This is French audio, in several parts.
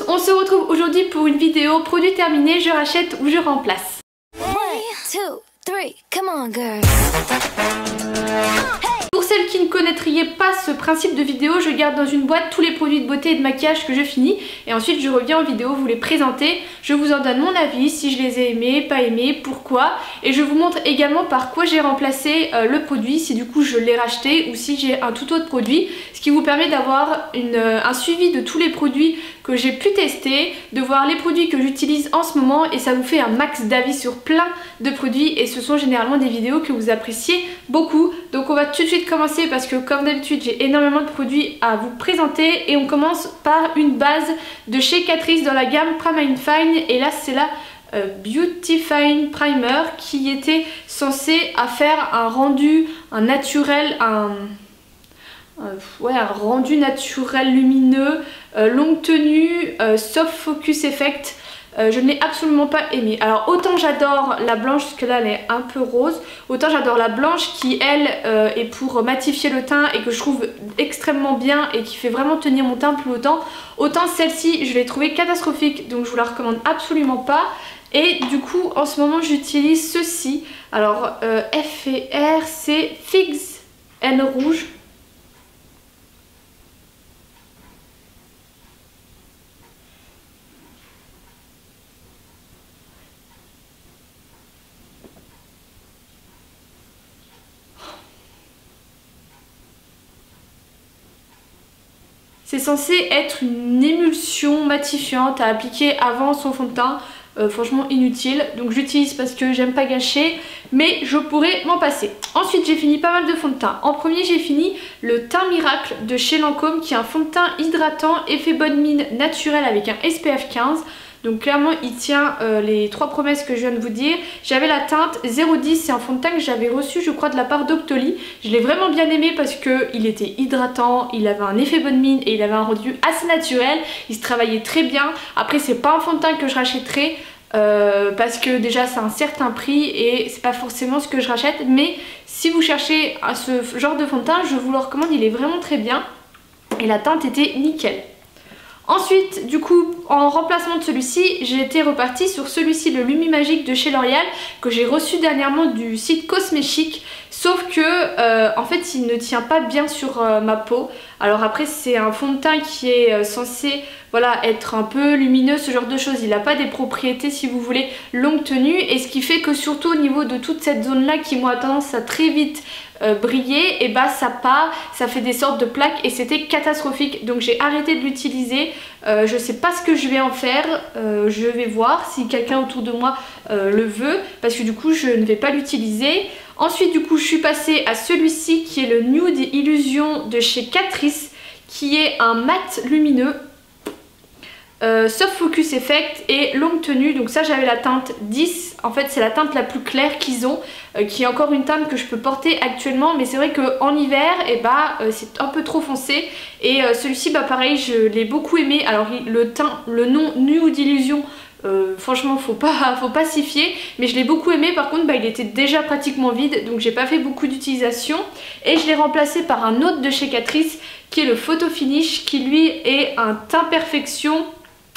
tous, on se retrouve aujourd'hui pour une vidéo produit terminé, je rachète ou je remplace. 1, 2, 3, come on girl. Pour celles qui ne connaîtraient pas ce principe de vidéo, je garde dans une boîte tous les produits de beauté et de maquillage que je finis et ensuite je reviens en vidéo vous les présenter. Je vous en donne mon avis, si je les ai aimés, pas aimés, pourquoi, et je vous montre également par quoi j'ai remplacé le produit, si du coup je l'ai racheté ou si j'ai un tout autre produit, ce qui vous permet d'avoir un suivi de tous les produits que j'ai pu tester, de voir les produits que j'utilise en ce moment et ça vous fait un max d'avis sur plein de produits et ce sont généralement des vidéos que vous appréciez beaucoup. Donc on va tout de suite commencer parce que comme d'habitude j'ai énormément de produits à vous présenter et on commence par une base de chez Catrice dans la gamme Prime Fine et là c'est la Beauty Fine Primer qui était censé faire un rendu, un naturel, un rendu naturel lumineux, longue tenue, soft focus effect. Je ne l'ai absolument pas aimé. Alors autant j'adore la blanche parce que là elle est un peu rose, autant j'adore la blanche qui elle est pour matifier le teint et que je trouve extrêmement bien et qui fait vraiment tenir mon teint plus longtemps. Autant celle-ci je l'ai trouvée catastrophique donc je vous la recommande absolument pas. Et du coup en ce moment j'utilise ceci. Alors F et R c'est Figs N rouge. C'est censé être une émulsion matifiante à appliquer avant son fond de teint. Franchement inutile, donc j'utilise parce que j'aime pas gâcher, mais je pourrais m'en passer. Ensuite j'ai fini pas mal de fonds de teint. En premier j'ai fini le Teint Miracle de chez Lancôme qui est un fond de teint hydratant, effet bonne mine naturel avec un SPF 15. Donc clairement il tient les trois promesses que je viens de vous dire. J'avais la teinte 010, c'est un fond de teint que j'avais reçu je crois de la part d'Octoly. Je l'ai vraiment bien aimé parce qu'il était hydratant, il avait un effet bonne mine et il avait un rendu assez naturel. Il se travaillait très bien. Après c'est pas un fond de teint que je rachèterai parce que déjà c'est un certain prix et c'est pas forcément ce que je rachète. Mais si vous cherchez ce genre de fond de teint je vous le recommande, il est vraiment très bien. Et la teinte était nickel. Ensuite, du coup, en remplacement de celui-ci, j'ai été repartie sur celui-ci, le Lumi Magique de chez L'Oréal, que j'ai reçu dernièrement du site Cosméchic. Sauf que, en fait, il ne tient pas bien sur ma peau. Alors après, c'est un fond de teint qui est censé, voilà, être un peu lumineux, ce genre de choses. Il n'a pas des propriétés, si vous voulez, longue tenue. Et ce qui fait que surtout au niveau de toute cette zone-là, qui moi a tendance à très vite briller, et bah ça part, ça fait des sortes de plaques et c'était catastrophique. Donc j'ai arrêté de l'utiliser. Je sais pas ce que je vais en faire. Je vais voir si quelqu'un autour de moi le veut, parce que du coup je ne vais pas l'utiliser. Ensuite du coup je suis passée à celui-ci qui est le Nude Illusion de chez Catrice, qui est un mat lumineux, soft focus effect et longue tenue. Donc ça j'avais la teinte 10, en fait c'est la teinte la plus claire qu'ils ont, qui est encore une teinte que je peux porter actuellement, mais c'est vrai qu'en hiver c'est un peu trop foncé. Et celui-ci pareil je l'ai beaucoup aimé. Alors le nom Nude Illusion, franchement faut pas s'y fier, mais je l'ai beaucoup aimé. Par contre il était déjà pratiquement vide donc j'ai pas fait beaucoup d'utilisation et je l'ai remplacé par un autre de chez Catrice qui est le Photo Finish, qui lui est un teint perfection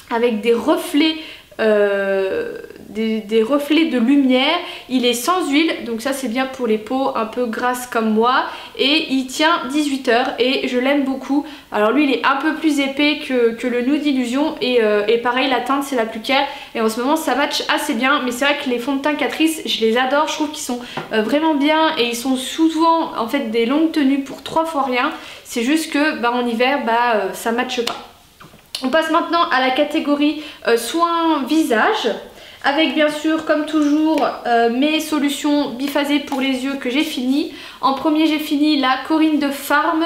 avec des reflets des reflets de lumière. Il est sans huile donc ça c'est bien pour les peaux un peu grasses comme moi et il tient 18 heures et je l'aime beaucoup. Alors lui il est un peu plus épais que le Nude Illusion et pareil la teinte c'est la plus claire et en ce moment ça match assez bien. Mais c'est vrai que les fonds de teint Catrice je les adore, je trouve qu'ils sont vraiment bien et ils sont souvent en fait des longues tenues pour 3 fois rien. C'est juste que en hiver ça matche pas. On passe maintenant à la catégorie soins visage, avec bien sûr comme toujours mes solutions biphasées pour les yeux que j'ai fini. En premier j'ai fini la Corinne de Farm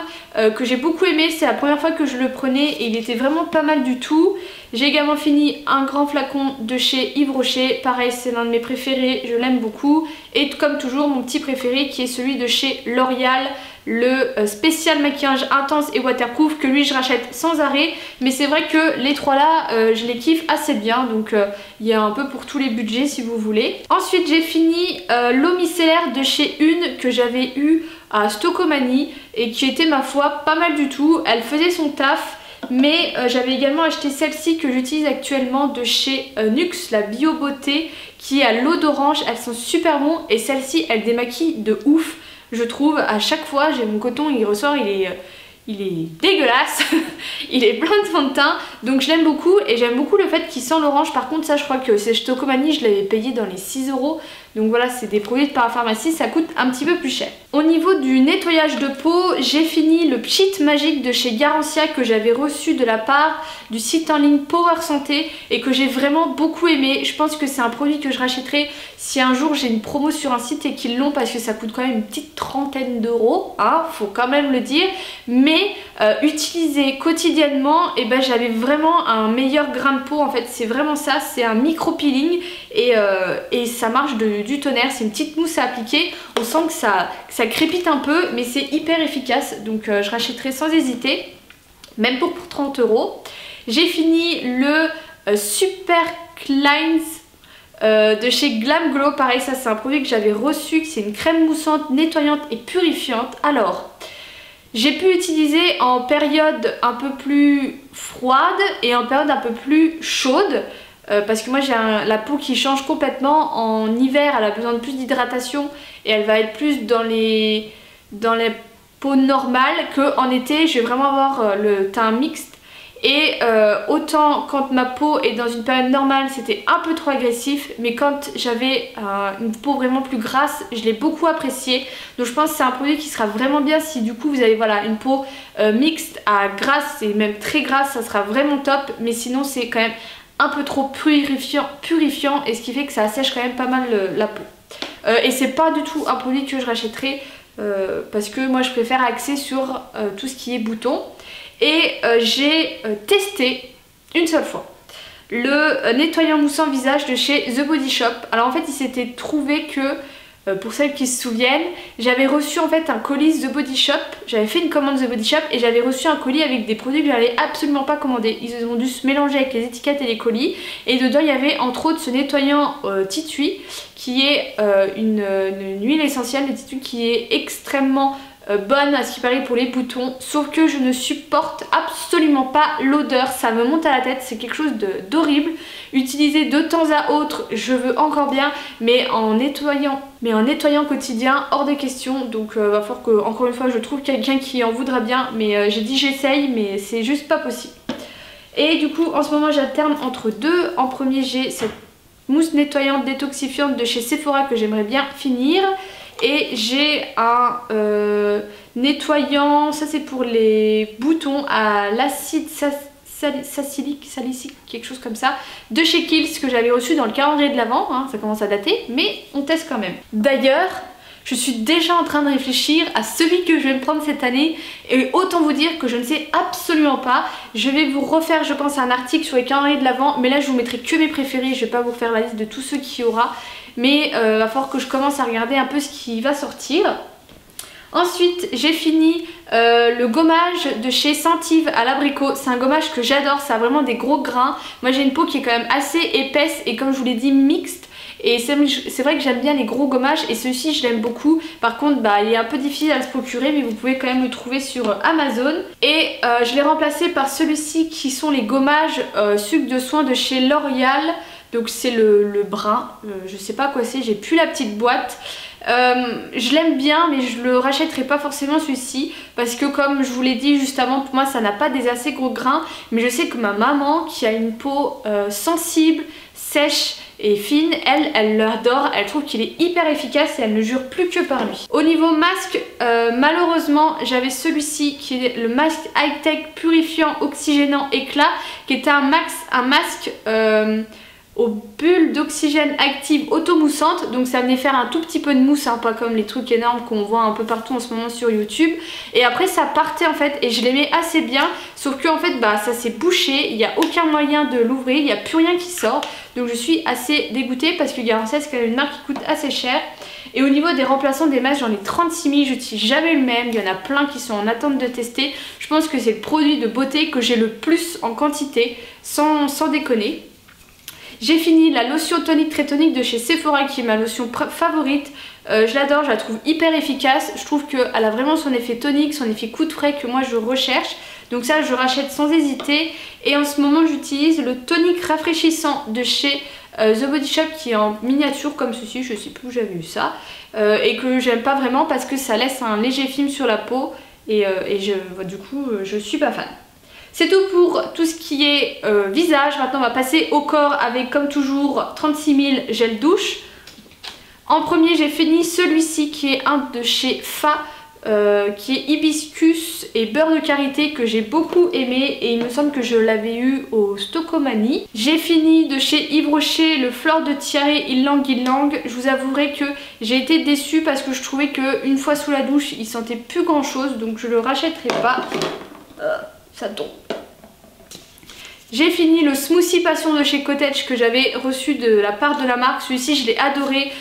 que j'ai beaucoup aimé, c'est la première fois que je le prenais et il était vraiment pas mal du tout. J'ai également fini un grand flacon de chez Yves Rocher, pareil c'est l'un de mes préférés, je l'aime beaucoup. Et comme toujours mon petit préféré qui est celui de chez L'Oréal, le spécial maquillage intense et waterproof, que lui je rachète sans arrêt. Mais c'est vrai que les trois là je les kiffe assez bien, donc il y a un peu pour tous les budgets si vous voulez. Ensuite j'ai fini l'eau micellaire de chez Une que j'avais eu à Stocomanie et qui était ma foi pas mal du tout. Elle faisait son taf. Mais j'avais également acheté celle-ci que j'utilise actuellement de chez Nuxe, la Bio Beauté, qui est à l'eau d'orange. Elles sont super bonnes et celle-ci elle démaquille de ouf, je trouve. À chaque fois j'ai mon coton, il ressort, il est dégueulasse. Il est plein de fond de teint, donc je l'aime beaucoup et j'aime beaucoup le fait qu'il sent l'orange. Par contre ça je crois que c'est chez Tocomanie, je l'avais payé dans les 6 €. Donc voilà, c'est des produits de parapharmacie, ça coûte un petit peu plus cher. Au niveau du nettoyage de peau, j'ai fini le Pchit magique de chez Garancia que j'avais reçu de la part du site en ligne Power Santé et que j'ai vraiment beaucoup aimé. Je pense que c'est un produit que je rachèterai si un jour j'ai une promo sur un site et qu'ils l'ont, parce que ça coûte quand même une petite trentaine d'euros, hein, faut quand même le dire. Mais utilisé quotidiennement, et ben j'avais vraiment un meilleur grain de peau en fait. C'est vraiment ça, c'est un micro peeling et ça marche du tonnerre. C'est une petite mousse à appliquer, on sent que ça crépite un peu, mais c'est hyper efficace, donc je rachèterai sans hésiter, même pour 30 €. J'ai fini le Super Cleanse de chez Glam Glow. Pareil, ça c'est un produit que j'avais reçu, c'est une crème moussante, nettoyante et purifiante. Alors j'ai pu utiliser en période un peu plus froide et en période un peu plus chaude. Parce que moi j'ai la peau qui change complètement. En hiver elle a besoin de plus d'hydratation et elle va être plus dans les peaux normales, qu'en été je vais vraiment avoir le teint mixte. Et autant quand ma peau est dans une période normale c'était un peu trop agressif, mais quand j'avais une peau vraiment plus grasse, je l'ai beaucoup apprécié. Donc je pense que c'est un produit qui sera vraiment bien si du coup vous avez voilà, une peau mixte à grasse et même très grasse, ça sera vraiment top. Mais sinon c'est quand même un peu trop purifiant et ce qui fait que ça assèche quand même pas mal la peau. Et c'est pas du tout un produit que je rachèterai parce que moi je préfère axer sur tout ce qui est boutons. Et j'ai testé une seule fois le nettoyant moussant visage de chez The Body Shop. Alors en fait il s'était trouvé que, pour celles qui se souviennent, j'avais reçu en fait un colis The Body Shop. J'avais fait une commande The Body Shop et j'avais reçu un colis avec des produits que j'allais absolument pas commander. Ils ont dû se mélanger avec les étiquettes et les colis. Et dedans il y avait entre autres ce nettoyant Titui qui est une huile essentielle de Titui qui est extrêmement bonne à ce qui paraît pour les boutons, sauf que je ne supporte absolument pas l'odeur, ça me monte à la tête, c'est quelque chose d'horrible. Utiliser de temps à autre je veux encore bien, mais en nettoyant quotidien hors de question. Donc va falloir que encore une fois je trouve quelqu'un qui en voudra bien, mais j'ai dit j'essaye mais c'est juste pas possible. Et du coup en ce moment j'alterne entre deux. En premier j'ai cette mousse nettoyante détoxifiante de chez Sephora que j'aimerais bien finir. Et j'ai un nettoyant, ça c'est pour les boutons, à l'acide salicylique, quelque chose comme ça, de chez Kiehl's que j'avais reçu dans le calendrier de l'Avent, hein, ça commence à dater, mais on teste quand même. D'ailleurs, je suis déjà en train de réfléchir à celui que je vais me prendre cette année et autant vous dire que je ne sais absolument pas. Je vais vous refaire je pense un article sur les calendriers de l'Avent, mais là je vous mettrai que mes préférés, je vais pas vous refaire la liste de tous ceux qu'il y aura. Mais va falloir que je commence à regarder un peu ce qui va sortir. Ensuite j'ai fini le gommage de chez Scentive à l'abricot. C'est un gommage que j'adore, ça a vraiment des gros grains. Moi j'ai une peau qui est quand même assez épaisse et comme je vous l'ai dit mixte. Et c'est vrai que j'aime bien les gros gommages et celui-ci je l'aime beaucoup. Par contre bah, il est un peu difficile à se procurer, mais vous pouvez quand même le trouver sur Amazon. Et je l'ai remplacé par celui-ci qui sont les gommages sucre de soin de chez L'Oréal. Donc c'est le brun, je sais pas quoi c'est, j'ai plus la petite boîte. Je l'aime bien mais je le rachèterai pas forcément celui-ci parce que comme je vous l'ai dit juste avant, pour moi ça n'a pas des assez gros grains. Mais je sais que ma maman qui a une peau sensible, sèche et fine, elle l'adore, elle trouve qu'il est hyper efficace et elle ne jure plus que par lui. Au niveau masque, malheureusement j'avais celui-ci qui est le masque High Tech purifiant oxygénant éclat, qui était un masque aux bulles d'oxygène active automoussante. Donc ça venait faire un tout petit peu de mousse, hein, pas comme les trucs énormes qu'on voit un peu partout en ce moment sur YouTube. Et après ça partait en fait et je l'aimais assez bien, sauf que en fait bah ça s'est bouché, il n'y a aucun moyen de l'ouvrir, il n'y a plus rien qui sort. Donc je suis assez dégoûtée parce que Garancia c'est quand même une marque qui coûte assez cher. Et au niveau des remplaçants des masques, j'en ai 36 000, je n'utilise jamais le même, il y en a plein qui sont en attente de tester. Je pense que c'est le produit de beauté que j'ai le plus en quantité, sans déconner. J'ai fini la lotion tonique très tonique de chez Sephora qui est ma lotion favorite. Je l'adore, je la trouve hyper efficace. Je trouve qu'elle a vraiment son effet tonique, son effet coup de frais que moi je recherche. Donc ça je rachète sans hésiter. Et en ce moment j'utilise le tonique rafraîchissant de chez The Body Shop qui est en miniature comme ceci, je sais plus où j'avais eu ça. Et que j'aime pas vraiment parce que ça laisse un léger film sur la peau et du coup je suis pas fan. C'est tout pour tout ce qui est visage. Maintenant on va passer au corps avec comme toujours 36 000 gel douche. En premier j'ai fini celui-ci qui est un de chez Fa, qui est hibiscus et beurre de karité, que j'ai beaucoup aimé et il me semble que je l'avais eu au Stocomanie. J'ai fini de chez Yves Rocher le Fleur de Tiare Ylang Ylang. Je vous avouerai que j'ai été déçue parce que je trouvais qu'une fois sous la douche il sentait plus grand chose, donc je le rachèterai pas. Ça tombe. J'ai fini le smoothie passion de chez Cottage que j'avais reçu de la part de la marque. Celui-ci je l'ai adoré,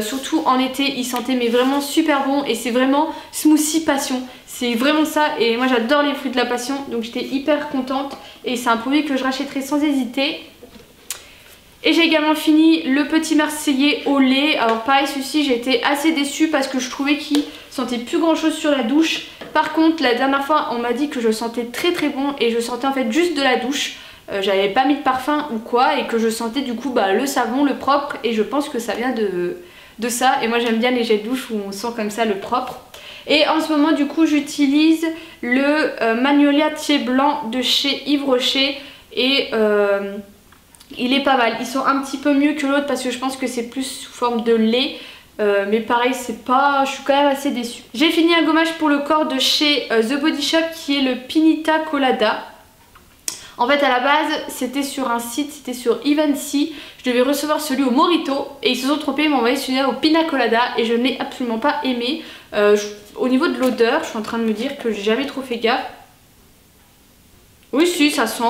surtout en été, il sentait mais vraiment super bon et c'est vraiment smoothie passion. C'est vraiment ça et moi j'adore les fruits de la passion, donc j'étais hyper contente et c'est un produit que je rachèterai sans hésiter. Et j'ai également fini le petit Marseillais au lait. Alors pareil, celui-ci j'ai été assez déçue parce que je trouvais qu'il sentait plus grand chose sur la douche. Par contre la dernière fois on m'a dit que je sentais très très bon et je sentais en fait juste de la douche. J'avais pas mis de parfum ou quoi et que je sentais du coup le savon, le propre, et je pense que ça vient de ça. Et moi j'aime bien les gels douche où on sent comme ça le propre. Et en ce moment du coup j'utilise le Magnolia Thé Blanc de chez Yves Rocher et il est pas mal. Ils sont un petit peu mieux que l'autre parce que je pense que c'est plus sous forme de lait. Mais pareil, c'est pas, je suis quand même assez déçue. J'ai fini un gommage pour le corps de chez The Body Shop qui est le Pinita Colada. En fait à la base c'était sur un site, c'était sur Evency. Je devais recevoir celui au Morito et ils se sont trompés, ils m'ont envoyé celui-là au Pina Colada et je ne l'ai absolument pas aimé. Au niveau de l'odeur, je suis en train de me dire que j'ai jamais trop fait gaffe. Oui si, ça sent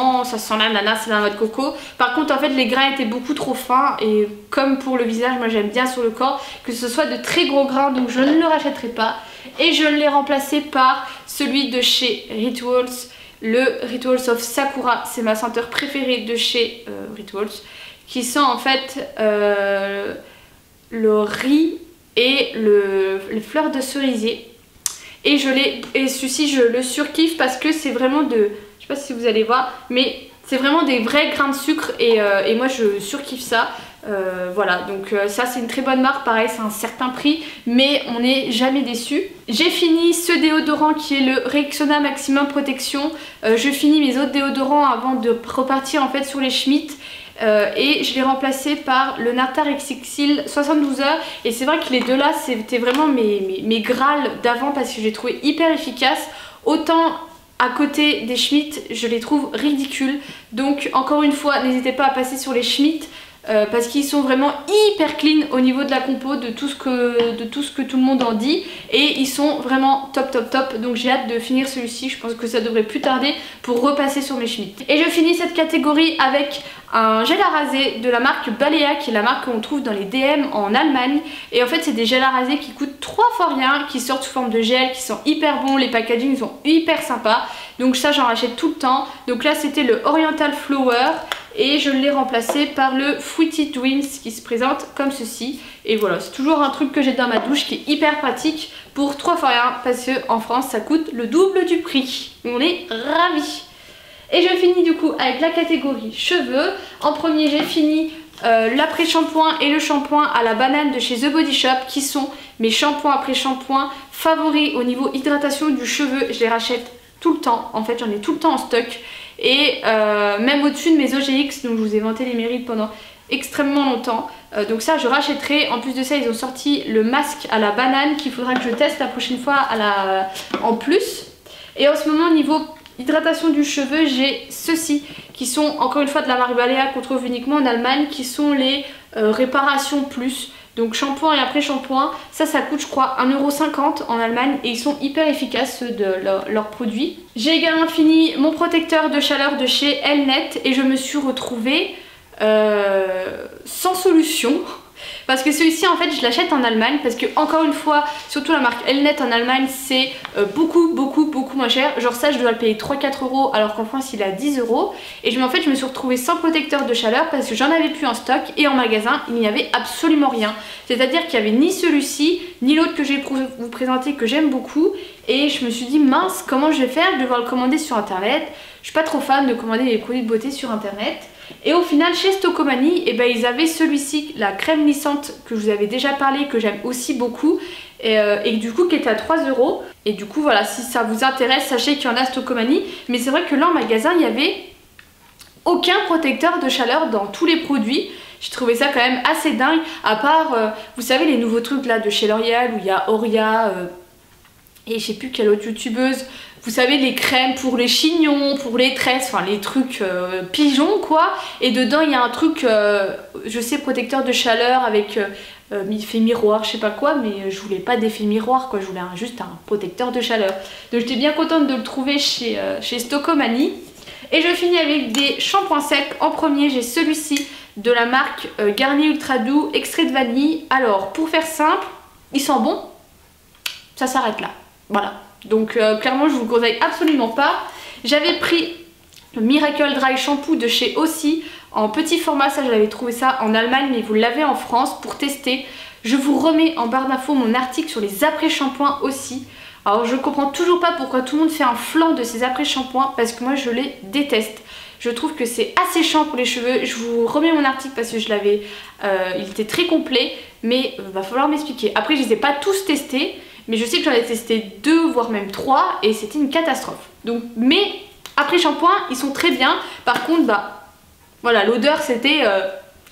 l'ananas et la noix de coco. Par contre en fait les grains étaient beaucoup trop fins et comme pour le visage, moi j'aime bien sur le corps que ce soit de très gros grains, donc je ne le rachèterai pas. Et je l'ai remplacé par celui de chez Rituals. Le Rituals of Sakura, c'est ma senteur préférée de chez Rituals, qui sent en fait le riz et les fleurs de cerisier. Et celui-ci je le surkiffe parce que c'est vraiment je sais pas si vous allez voir, mais c'est vraiment des vrais grains de sucre et moi je surkiffe ça. Voilà, donc ça c'est une très bonne marque, pareil c'est un certain prix mais on n'est jamais déçu. J'ai fini ce déodorant qui est le Rexona Maximum Protection. Je finis mes autres déodorants avant de repartir en fait sur les Schmitt. Et je l'ai remplacé par le Nartar XXL 72 heures et c'est vrai que les deux là c'était vraiment mes grâles d'avant parce que j'ai trouvé hyper efficace. Autant à côté des Schmitt je les trouve ridicules, donc encore une fois n'hésitez pas à passer sur les Schmitt. Parce qu'ils sont vraiment hyper clean au niveau de la compo, de tout ce que tout le monde en dit, et ils sont vraiment top top top. Donc j'ai hâte de finir celui-ci, je pense que ça devrait plus tarder pour repasser sur mes Schmitt. Et je finis cette catégorie avec un gel à raser de la marque Balea, qui est la marque qu'on trouve dans les DM en Allemagne. Et en fait c'est des gels à raser qui coûtent 3 fois rien, qui sortent sous forme de gel, qui sont hyper bons, les packaging sont hyper sympas. Donc ça j'en rachète tout le temps. Donc là c'était le Oriental Flower et je l'ai remplacé par le Fruity Dreams qui se présente comme ceci. Et voilà, c'est toujours un truc que j'ai dans ma douche qui est hyper pratique pour 3 fois rien parce qu'en France ça coûte le double du prix. On est ravis. Et je finis du coup avec la catégorie cheveux. En premier j'ai fini l'après-shampoing et le shampoing à la banane de chez The Body Shop qui sont mes shampoings après shampoing favoris au niveau hydratation du cheveu. Je les rachète tout le temps, en fait j'en ai tout le temps en stock. Et même au-dessus de mes OGX, donc je vous ai vanté les mérites pendant extrêmement longtemps. Donc ça je rachèterai. En plus de ça ils ont sorti le masque à la banane qu'il faudra que je teste la prochaine fois en plus. Et en ce moment au niveau hydratation du cheveu j'ai ceux-ci qui sont encore une fois de la marque Balea qu'on trouve uniquement en Allemagne, qui sont les réparations plus. Donc shampoing et après shampoing, ça coûte je crois 1,50 € en Allemagne et ils sont hyper efficaces de leurs produits. J'ai également fini mon protecteur de chaleur de chez Elnet et je me suis retrouvée sans solution. Parce que celui-ci en fait je l'achète en Allemagne parce que encore une fois, surtout la marque Elnet en Allemagne c'est beaucoup moins cher. Genre ça je dois le payer 3-4 euros alors qu'en France il est à 10 euros. Et en fait je me suis retrouvée sans protecteur de chaleur parce que j'en avais plus en stock et en magasin il n'y avait absolument rien. C'est-à-dire qu'il n'y avait ni celui-ci ni l'autre que je vais vous présenter que j'aime beaucoup. Et je me suis dit mince comment je vais faire, je vais devoir le commander sur internet. Je suis pas trop fan de commander des produits de beauté sur internet. Et au final chez Stocomanie, eh ben, ils avaient celui-ci, la crème lissante que je vous avais déjà parlé, que j'aime aussi beaucoup. Et du coup qui était à 3 euros. Et du coup voilà, si ça vous intéresse, sachez qu'il y en a Stocomanie. Mais c'est vrai que là en magasin il n'y avait aucun protecteur de chaleur dans tous les produits. J'ai trouvé ça quand même assez dingue. À part, vous savez les nouveaux trucs là de chez L'Oréal où il y a Oria et je sais plus quelle autre youtubeuse. Vous savez les crèmes pour les chignons, pour les tresses, enfin les trucs pigeons quoi. Et dedans il y a un truc, je sais, protecteur de chaleur avec effet miroir, je sais pas quoi. Mais je voulais pas d'effet miroir quoi, je voulais juste un protecteur de chaleur. Donc j'étais bien contente de le trouver chez Stocomanie. Et je finis avec des shampoings secs. En premier j'ai celui-ci de la marque Garnier Ultra Doux, extrait de vanille. Alors pour faire simple, il sent bon, ça s'arrête là, voilà. Donc clairement je vous le conseille absolument pas. J'avais pris le Miracle Dry Shampoo de chez Aussie en petit format, ça j'avais trouvé ça en Allemagne mais vous l'avez en France pour tester. Je vous remets en barre d'infos mon article sur les après-shampoings aussi. Alors je comprends toujours pas pourquoi tout le monde fait un flanc de ces après-shampoings parce que moi je les déteste. Je trouve que c'est assez chiant pour les cheveux. Je vous remets mon article parce que je l'avais, il était très complet mais va falloir m'expliquer. Après je les ai pas tous testés. Mais je sais que j'en ai testé 2 voire même 3 et c'était une catastrophe. Donc, mais après shampoing ils sont très bien. Par contre bah voilà, l'odeur c'était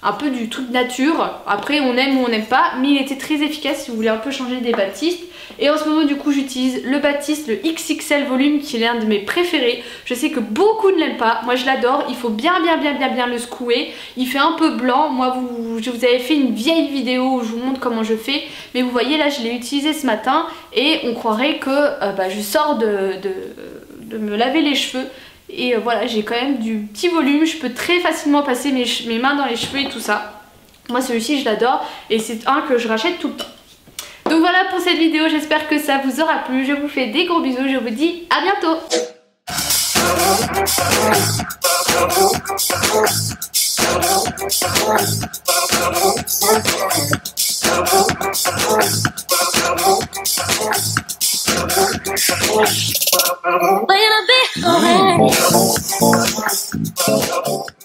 un peu du truc nature. Après on aime ou on n'aime pas, mais il était très efficace si vous voulez un peu changer des Batiste. Et en ce moment du coup j'utilise le Batiste, le XXL volume qui est l'un de mes préférés. Je sais que beaucoup ne l'aiment pas, moi je l'adore. Il faut bien le secouer. Il fait un peu blanc, moi je vous avais fait une vieille vidéo où je vous montre comment je fais. Mais vous voyez là je l'ai utilisé ce matin et on croirait que je sors de me laver les cheveux. Et voilà, j'ai quand même du petit volume, je peux très facilement passer mes mains dans les cheveux et tout ça. Moi celui-ci je l'adore et c'est un que je rachète tout le temps. Donc voilà pour cette vidéo, j'espère que ça vous aura plu. Je vous fais des gros bisous, je vous dis à bientôt. Wait a bit.